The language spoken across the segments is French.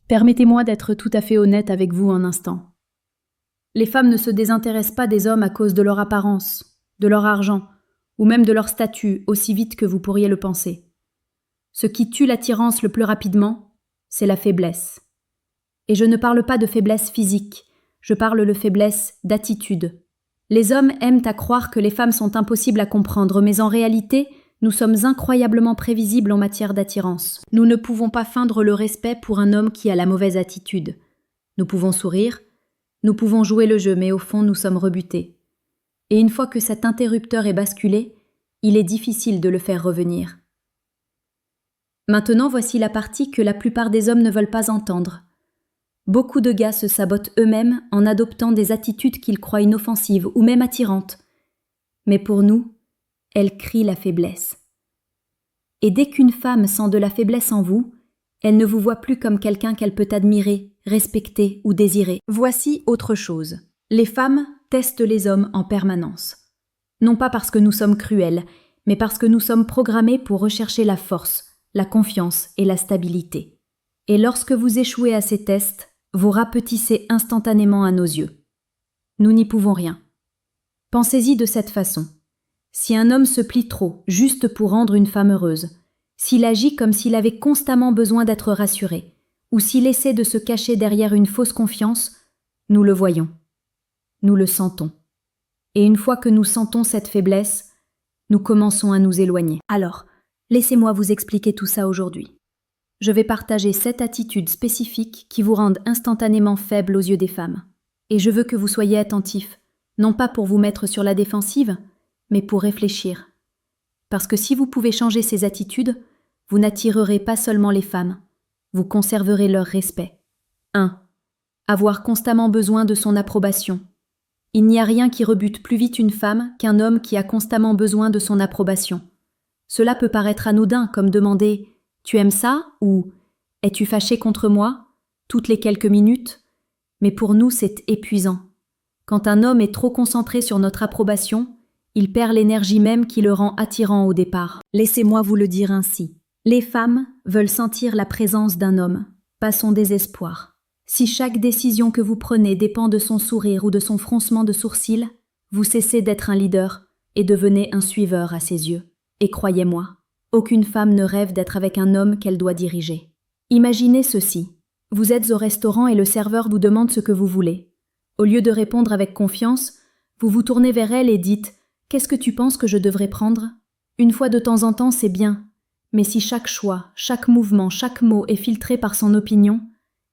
Permettez-moi d'être tout à fait honnête avec vous un instant. Les femmes ne se désintéressent pas des hommes à cause de leur apparence, de leur argent, ou même de leur statut aussi vite que vous pourriez le penser. Ce qui tue l'attirance le plus rapidement, c'est la faiblesse. Et je ne parle pas de faiblesse physique, je parle de faiblesse d'attitude. Les hommes aiment à croire que les femmes sont impossibles à comprendre, mais en réalité, nous sommes incroyablement prévisibles en matière d'attirance. Nous ne pouvons pas feindre le respect pour un homme qui a la mauvaise attitude. Nous pouvons sourire, nous pouvons jouer le jeu, mais au fond, nous sommes rebutés. Et une fois que cet interrupteur est basculé, il est difficile de le faire revenir. Maintenant, voici la partie que la plupart des hommes ne veulent pas entendre. Beaucoup de gars se sabotent eux-mêmes en adoptant des attitudes qu'ils croient inoffensives ou même attirantes. Mais pour nous, elles crient la faiblesse. Et dès qu'une femme sent de la faiblesse en vous, elle ne vous voit plus comme quelqu'un qu'elle peut admirer, respecter ou désirer. Voici autre chose. Les femmes testent les hommes en permanence. Non pas parce que nous sommes cruels, mais parce que nous sommes programmés pour rechercher la force, la confiance et la stabilité. Et lorsque vous échouez à ces tests, vous rapetissez instantanément à nos yeux. Nous n'y pouvons rien. Pensez-y de cette façon. Si un homme se plie trop, juste pour rendre une femme heureuse, s'il agit comme s'il avait constamment besoin d'être rassuré, ou s'il essaie de se cacher derrière une fausse confiance, nous le voyons. Nous le sentons. Et une fois que nous sentons cette faiblesse, nous commençons à nous éloigner. Alors, laissez-moi vous expliquer tout ça aujourd'hui. Je vais partager 7 attitudes spécifiques qui vous rendent instantanément faibles aux yeux des femmes. Et je veux que vous soyez attentifs, non pas pour vous mettre sur la défensive, mais pour réfléchir. Parce que si vous pouvez changer ces attitudes, vous n'attirerez pas seulement les femmes, vous conserverez leur respect. 1. Avoir constamment besoin de son approbation. Il n'y a rien qui rebute plus vite une femme qu'un homme qui a constamment besoin de son approbation. Cela peut paraître anodin, comme demander « Tu aimes ça ?» ou « Es-tu fâché contre moi ?» toutes les quelques minutes, mais pour nous c'est épuisant. Quand un homme est trop concentré sur notre approbation, il perd l'énergie même qui le rend attirant au départ. Laissez-moi vous le dire ainsi. Les femmes veulent sentir la présence d'un homme, pas son désespoir. Si chaque décision que vous prenez dépend de son sourire ou de son froncement de sourcils, vous cessez d'être un leader et devenez un suiveur à ses yeux. Et croyez-moi, aucune femme ne rêve d'être avec un homme qu'elle doit diriger. Imaginez ceci. Vous êtes au restaurant et le serveur vous demande ce que vous voulez. Au lieu de répondre avec confiance, vous vous tournez vers elle et dites « Qu'est-ce que tu penses que je devrais prendre ?» Une fois de temps en temps, c'est bien. Mais si chaque choix, chaque mouvement, chaque mot est filtré par son opinion,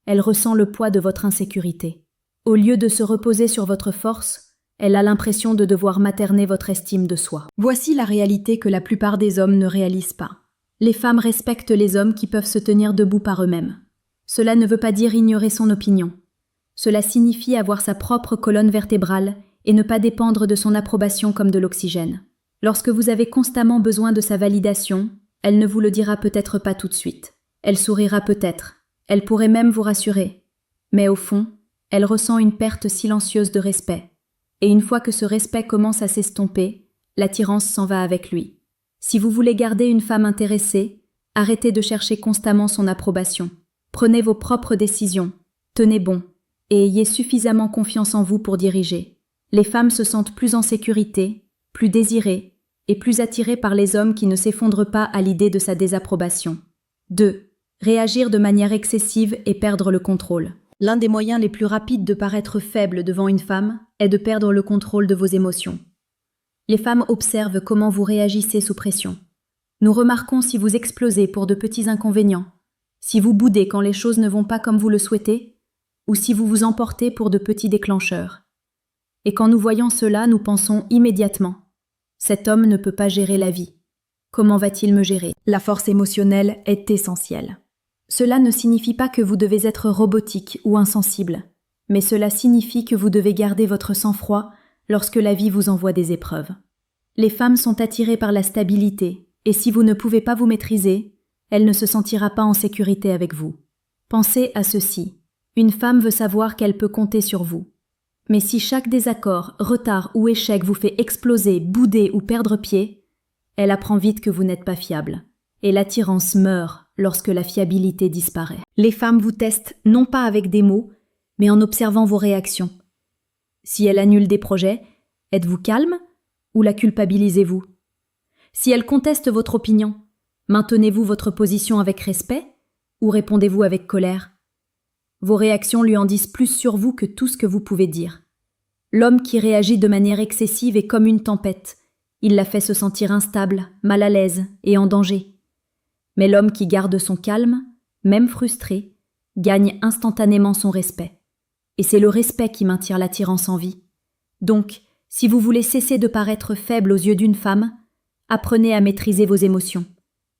elle ressent le poids de votre insécurité. Au lieu de se reposer sur votre force, elle a l'impression de devoir materner votre estime de soi. Voici la réalité que la plupart des hommes ne réalisent pas. Les femmes respectent les hommes qui peuvent se tenir debout par eux-mêmes. Cela ne veut pas dire ignorer son opinion. Cela signifie avoir sa propre colonne vertébrale et ne pas dépendre de son approbation comme de l'oxygène. Lorsque vous avez constamment besoin de sa validation, elle ne vous le dira peut-être pas tout de suite. Elle sourira peut-être. Elle pourrait même vous rassurer. Mais au fond, elle ressent une perte silencieuse de respect. Et une fois que ce respect commence à s'estomper, l'attirance s'en va avec lui. Si vous voulez garder une femme intéressée, arrêtez de chercher constamment son approbation. Prenez vos propres décisions, tenez bon, et ayez suffisamment confiance en vous pour diriger. Les femmes se sentent plus en sécurité, plus désirées, et plus attirées par les hommes qui ne s'effondrent pas à l'idée de sa désapprobation. 2. Réagir de manière excessive et perdre le contrôle. L'un des moyens les plus rapides de paraître faible devant une femme est de perdre le contrôle de vos émotions. Les femmes observent comment vous réagissez sous pression. Nous remarquons si vous explosez pour de petits inconvénients, si vous boudez quand les choses ne vont pas comme vous le souhaitez, ou si vous vous emportez pour de petits déclencheurs. Et quand nous voyons cela, nous pensons immédiatement « Cet homme ne peut pas gérer la vie. Comment va-t-il me gérer ?» La force émotionnelle est essentielle. Cela ne signifie pas que vous devez être robotique ou insensible, mais cela signifie que vous devez garder votre sang-froid lorsque la vie vous envoie des épreuves. Les femmes sont attirées par la stabilité, et si vous ne pouvez pas vous maîtriser, elle ne se sentira pas en sécurité avec vous. Pensez à ceci. Une femme veut savoir qu'elle peut compter sur vous. Mais si chaque désaccord, retard ou échec vous fait exploser, bouder ou perdre pied, elle apprend vite que vous n'êtes pas fiable. Et l'attirance meurt lorsque la fiabilité disparaît. Les femmes vous testent non pas avec des mots, mais en observant vos réactions. Si elle annule des projets, êtes-vous calme ou la culpabilisez-vous? Si elle conteste votre opinion, maintenez-vous votre position avec respect ou répondez-vous avec colère? Vos réactions lui en disent plus sur vous que tout ce que vous pouvez dire. L'homme qui réagit de manière excessive est comme une tempête. Il la fait se sentir instable, mal à l'aise et en danger. Mais l'homme qui garde son calme, même frustré, gagne instantanément son respect. Et c'est le respect qui maintient l'attirance en vie. Donc, si vous voulez cesser de paraître faible aux yeux d'une femme, apprenez à maîtriser vos émotions.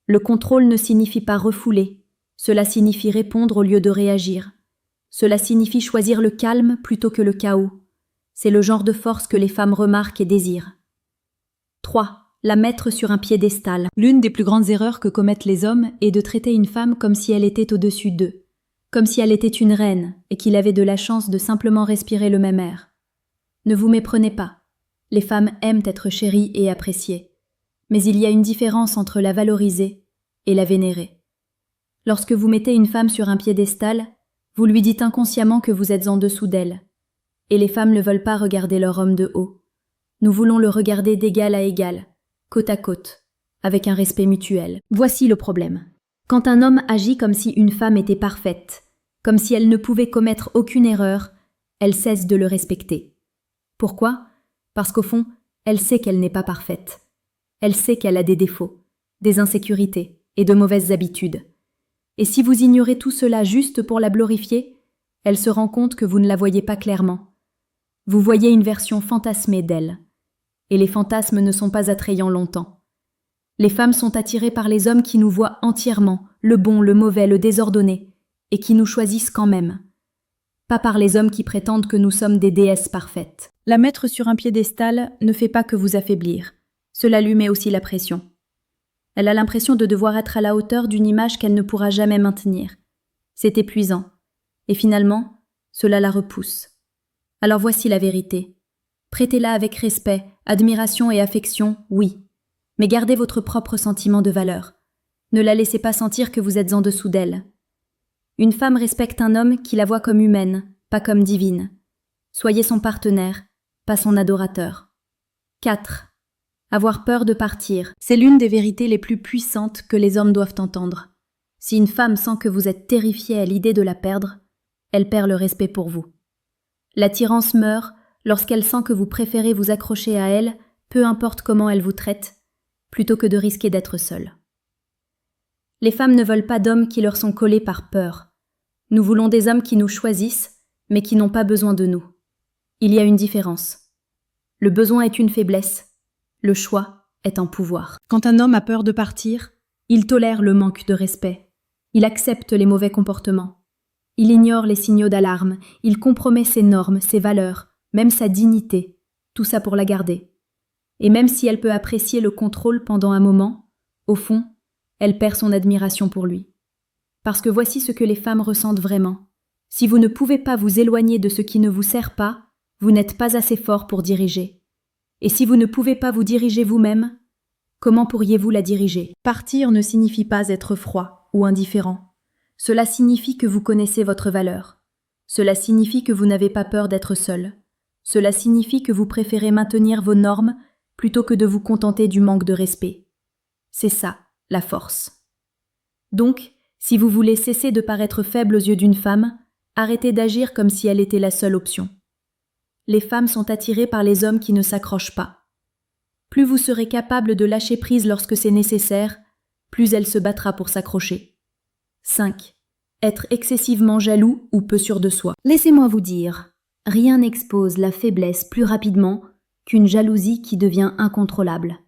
Le contrôle ne signifie pas refouler, cela signifie répondre au lieu de réagir. Cela signifie choisir le calme plutôt que le chaos. C'est le genre de force que les femmes remarquent et désirent. 3. La mettre sur un piédestal. L'une des plus grandes erreurs que commettent les hommes est de traiter une femme comme si elle était au-dessus d'eux, comme si elle était une reine et qu'il avait de la chance de simplement respirer le même air. Ne vous méprenez pas. Les femmes aiment être chéries et appréciées. Mais il y a une différence entre la valoriser et la vénérer. Lorsque vous mettez une femme sur un piédestal, vous lui dites inconsciemment que vous êtes en dessous d'elle. Et les femmes ne veulent pas regarder leur homme de haut. Nous voulons le regarder d'égal à égal, côte à côte, avec un respect mutuel. Voici le problème. Quand un homme agit comme si une femme était parfaite, comme si elle ne pouvait commettre aucune erreur, elle cesse de le respecter. Pourquoi? Parce qu'au fond, elle sait qu'elle n'est pas parfaite. Elle sait qu'elle a des défauts, des insécurités et de mauvaises habitudes. Et si vous ignorez tout cela juste pour la glorifier, elle se rend compte que vous ne la voyez pas clairement. Vous voyez une version fantasmée d'elle. Et les fantasmes ne sont pas attrayants longtemps. Les femmes sont attirées par les hommes qui nous voient entièrement, le bon, le mauvais, le désordonné, et qui nous choisissent quand même. Pas par les hommes qui prétendent que nous sommes des déesses parfaites. La mettre sur un piédestal ne fait pas que vous affaiblir. Cela lui met aussi la pression. Elle a l'impression de devoir être à la hauteur d'une image qu'elle ne pourra jamais maintenir. C'est épuisant. Et finalement, cela la repousse. Alors voici la vérité. Traitez-la avec respect, admiration et affection, oui. Mais gardez votre propre sentiment de valeur. Ne la laissez pas sentir que vous êtes en dessous d'elle. Une femme respecte un homme qui la voit comme humaine, pas comme divine. Soyez son partenaire, pas son adorateur. 4. Avoir peur de partir. C'est l'une des vérités les plus puissantes que les hommes doivent entendre. Si une femme sent que vous êtes terrifié à l'idée de la perdre, elle perd le respect pour vous. L'attirance meurt lorsqu'elle sent que vous préférez vous accrocher à elle, peu importe comment elle vous traite, plutôt que de risquer d'être seule. Les femmes ne veulent pas d'hommes qui leur sont collés par peur. Nous voulons des hommes qui nous choisissent, mais qui n'ont pas besoin de nous. Il y a une différence. Le besoin est une faiblesse. Le choix est un pouvoir. Quand un homme a peur de partir, il tolère le manque de respect. Il accepte les mauvais comportements. Il ignore les signaux d'alarme. Il compromet ses normes, ses valeurs, même sa dignité. Tout ça pour la garder. Et même si elle peut apprécier le contrôle pendant un moment, au fond, elle perd son admiration pour lui. Parce que voici ce que les femmes ressentent vraiment. Si vous ne pouvez pas vous éloigner de ce qui ne vous sert pas, vous n'êtes pas assez fort pour diriger. Et si vous ne pouvez pas vous diriger vous-même, comment pourriez-vous la diriger? Partir ne signifie pas être froid ou indifférent. Cela signifie que vous connaissez votre valeur. Cela signifie que vous n'avez pas peur d'être seul. Cela signifie que vous préférez maintenir vos normes plutôt que de vous contenter du manque de respect. C'est ça, la force. Donc, si vous voulez cesser de paraître faible aux yeux d'une femme, arrêtez d'agir comme si elle était la seule option. Les femmes sont attirées par les hommes qui ne s'accrochent pas. Plus vous serez capable de lâcher prise lorsque c'est nécessaire, plus elle se battra pour s'accrocher. 5. Être excessivement jaloux ou peu sûr de soi. Laissez-moi vous dire, rien n'expose la faiblesse plus rapidement qu'une jalousie qui devient incontrôlable.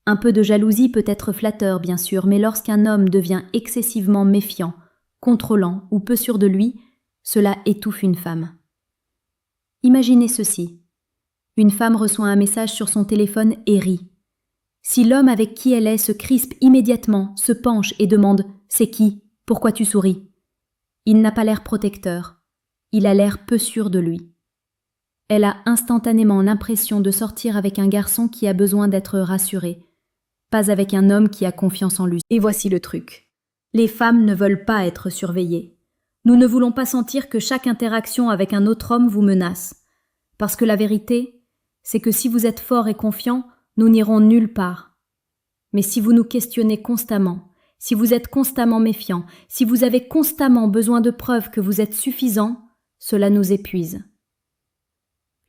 Un peu de jalousie peut être flatteur, bien sûr, mais lorsqu'un homme devient excessivement méfiant, contrôlant ou peu sûr de lui, cela étouffe une femme. Imaginez ceci. Une femme reçoit un message sur son téléphone et rit. Si l'homme avec qui elle est se crispe immédiatement, se penche et demande « C'est qui? Pourquoi tu souris ?» Il n'a pas l'air protecteur. Il a l'air peu sûr de lui. Elle a instantanément l'impression de sortir avec un garçon qui a besoin d'être rassuré, pas avec un homme qui a confiance en lui. Et voici le truc. Les femmes ne veulent pas être surveillées. Nous ne voulons pas sentir que chaque interaction avec un autre homme vous menace. Parce que la vérité, c'est que si vous êtes fort et confiant, nous n'irons nulle part. Mais si vous nous questionnez constamment, si vous êtes constamment méfiant, si vous avez constamment besoin de preuves que vous êtes suffisant, cela nous épuise.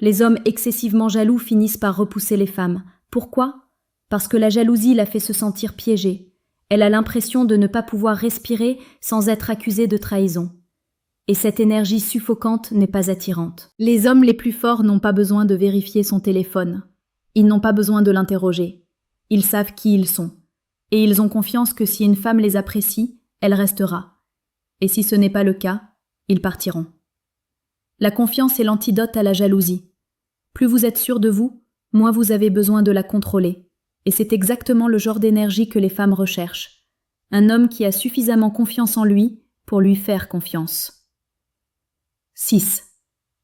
Les hommes excessivement jaloux finissent par repousser les femmes. Pourquoi ? Parce que la jalousie la fait se sentir piégée. Elle a l'impression de ne pas pouvoir respirer sans être accusée de trahison. Et cette énergie suffocante n'est pas attirante. Les hommes les plus forts n'ont pas besoin de vérifier son téléphone. Ils n'ont pas besoin de l'interroger. Ils savent qui ils sont. Et ils ont confiance que si une femme les apprécie, elle restera. Et si ce n'est pas le cas, ils partiront. La confiance est l'antidote à la jalousie. Plus vous êtes sûr de vous, moins vous avez besoin de la contrôler. Et c'est exactement le genre d'énergie que les femmes recherchent. Un homme qui a suffisamment confiance en lui pour lui faire confiance. 6.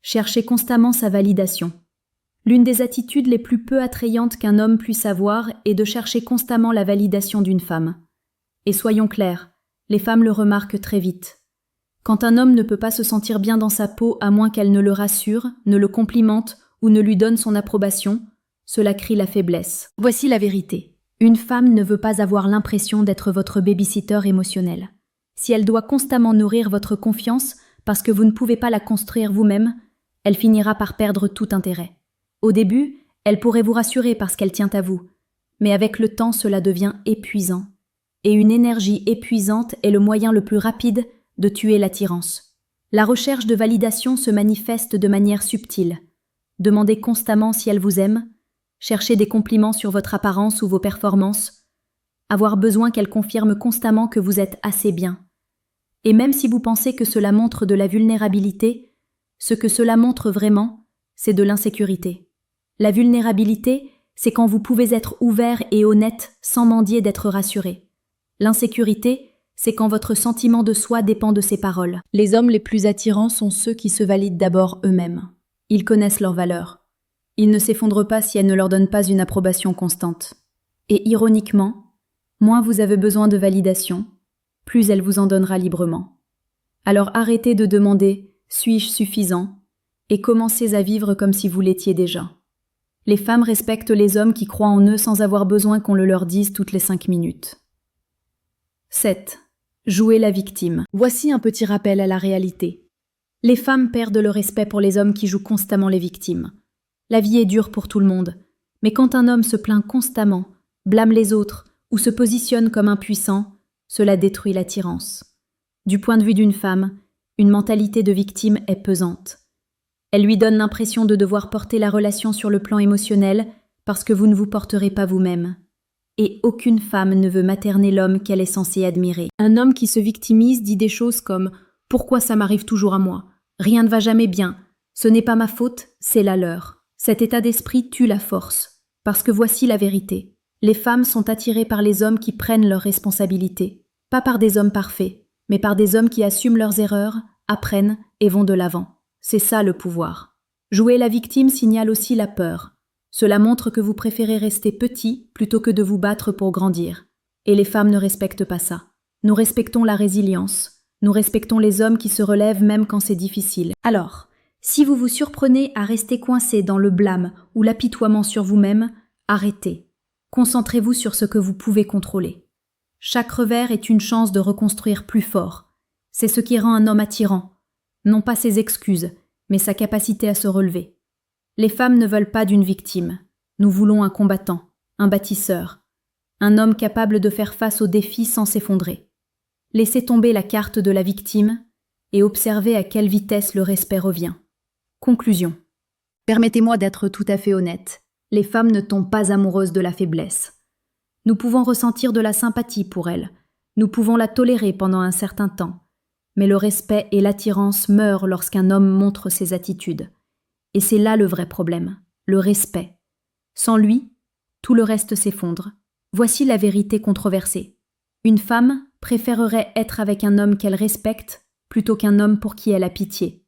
Cherchez constamment sa validation. L'une des attitudes les plus peu attrayantes qu'un homme puisse avoir est de chercher constamment la validation d'une femme. Et soyons clairs, les femmes le remarquent très vite. Quand un homme ne peut pas se sentir bien dans sa peau à moins qu'elle ne le rassure, ne le complimente ou ne lui donne son approbation, cela crie la faiblesse. Voici la vérité. Une femme ne veut pas avoir l'impression d'être votre baby-sitter émotionnel. Si elle doit constamment nourrir votre confiance parce que vous ne pouvez pas la construire vous-même, elle finira par perdre tout intérêt. Au début, elle pourrait vous rassurer parce qu'elle tient à vous, mais avec le temps cela devient épuisant. Et une énergie épuisante est le moyen le plus rapide de tuer l'attirance. La recherche de validation se manifeste de manière subtile. Demandez constamment si elle vous aime, cherchez des compliments sur votre apparence ou vos performances, avoir besoin qu'elle confirme constamment que vous êtes assez bien. Et même si vous pensez que cela montre de la vulnérabilité, ce que cela montre vraiment, c'est de l'insécurité. La vulnérabilité, c'est quand vous pouvez être ouvert et honnête sans mendier d'être rassuré. L'insécurité, c'est quand votre sentiment de soi dépend de ses paroles. Les hommes les plus attirants sont ceux qui se valident d'abord eux-mêmes. Ils connaissent leurs valeurs. Ils ne s'effondrent pas si elles ne leur donnent pas une approbation constante. Et ironiquement, moins vous avez besoin de validation, plus elle vous en donnera librement. Alors arrêtez de demander « suis-je suffisant ?» et commencez à vivre comme si vous l'étiez déjà. Les femmes respectent les hommes qui croient en eux sans avoir besoin qu'on le leur dise toutes les 5 minutes. 7. Jouer la victime. Voici un petit rappel à la réalité. Les femmes perdent le respect pour les hommes qui jouent constamment les victimes. La vie est dure pour tout le monde, mais quand un homme se plaint constamment, blâme les autres ou se positionne comme impuissant, cela détruit l'attirance. Du point de vue d'une femme, une mentalité de victime est pesante. Elle lui donne l'impression de devoir porter la relation sur le plan émotionnel parce que vous ne vous porterez pas vous-même. Et aucune femme ne veut materner l'homme qu'elle est censée admirer. Un homme qui se victimise dit des choses comme « Pourquoi ça m'arrive toujours à moi ? Rien ne va jamais bien. Ce n'est pas ma faute, c'est la leur. » Cet état d'esprit tue la force. Parce que voici la vérité. Les femmes sont attirées par les hommes qui prennent leurs responsabilités. Pas par des hommes parfaits, mais par des hommes qui assument leurs erreurs, apprennent et vont de l'avant. C'est ça le pouvoir. Jouer la victime signale aussi la peur. Cela montre que vous préférez rester petit plutôt que de vous battre pour grandir. Et les femmes ne respectent pas ça. Nous respectons la résilience. Nous respectons les hommes qui se relèvent même quand c'est difficile. Alors, si vous vous surprenez à rester coincé dans le blâme ou l'apitoiement sur vous-même, arrêtez. Concentrez-vous sur ce que vous pouvez contrôler. Chaque revers est une chance de reconstruire plus fort. C'est ce qui rend un homme attirant. Non pas ses excuses, mais sa capacité à se relever. Les femmes ne veulent pas d'une victime. Nous voulons un combattant, un bâtisseur, un homme capable de faire face aux défis sans s'effondrer. Laissez tomber la carte de la victime et observez à quelle vitesse le respect revient. Conclusion. Permettez-moi d'être tout à fait honnête. Les femmes ne tombent pas amoureuses de la faiblesse. Nous pouvons ressentir de la sympathie pour elle. Nous pouvons la tolérer pendant un certain temps. Mais le respect et l'attirance meurent lorsqu'un homme montre ses attitudes. Et c'est là le vrai problème, le respect. Sans lui, tout le reste s'effondre. Voici la vérité controversée. Une femme préférerait être avec un homme qu'elle respecte plutôt qu'un homme pour qui elle a pitié.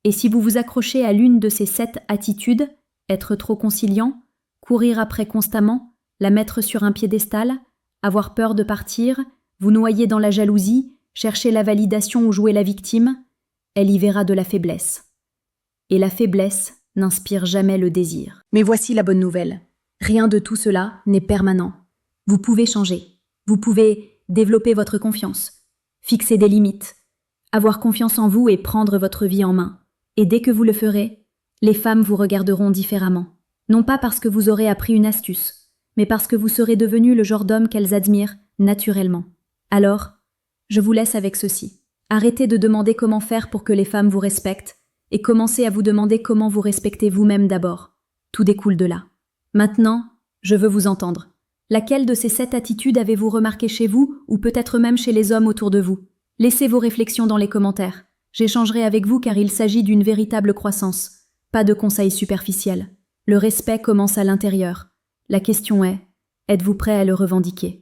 Et si vous vous accrochez à l'une de ces 7 attitudes, être trop conciliant, courir après constamment, la mettre sur un piédestal, avoir peur de partir, Vous noyez dans la jalousie, cherchez la validation ou jouez la victime, elle y verra de la faiblesse. Et la faiblesse n'inspire jamais le désir. Mais voici la bonne nouvelle. Rien de tout cela n'est permanent. Vous pouvez changer. Vous pouvez développer votre confiance, fixer des limites, avoir confiance en vous et prendre votre vie en main. Et dès que vous le ferez, les femmes vous regarderont différemment. Non pas parce que vous aurez appris une astuce, mais parce que vous serez devenu le genre d'homme qu'elles admirent naturellement. Alors, je vous laisse avec ceci. Arrêtez de demander comment faire pour que les femmes vous respectent et commencez à vous demander comment vous respectez vous-même d'abord. Tout découle de là. Maintenant, je veux vous entendre. Laquelle de ces 7 attitudes avez-vous remarqué chez vous ou peut-être même chez les hommes autour de vous? Laissez vos réflexions dans les commentaires. J'échangerai avec vous car il s'agit d'une véritable croissance, pas de conseils superficiels. Le respect commence à l'intérieur. La question est, êtes-vous prêt à le revendiquer?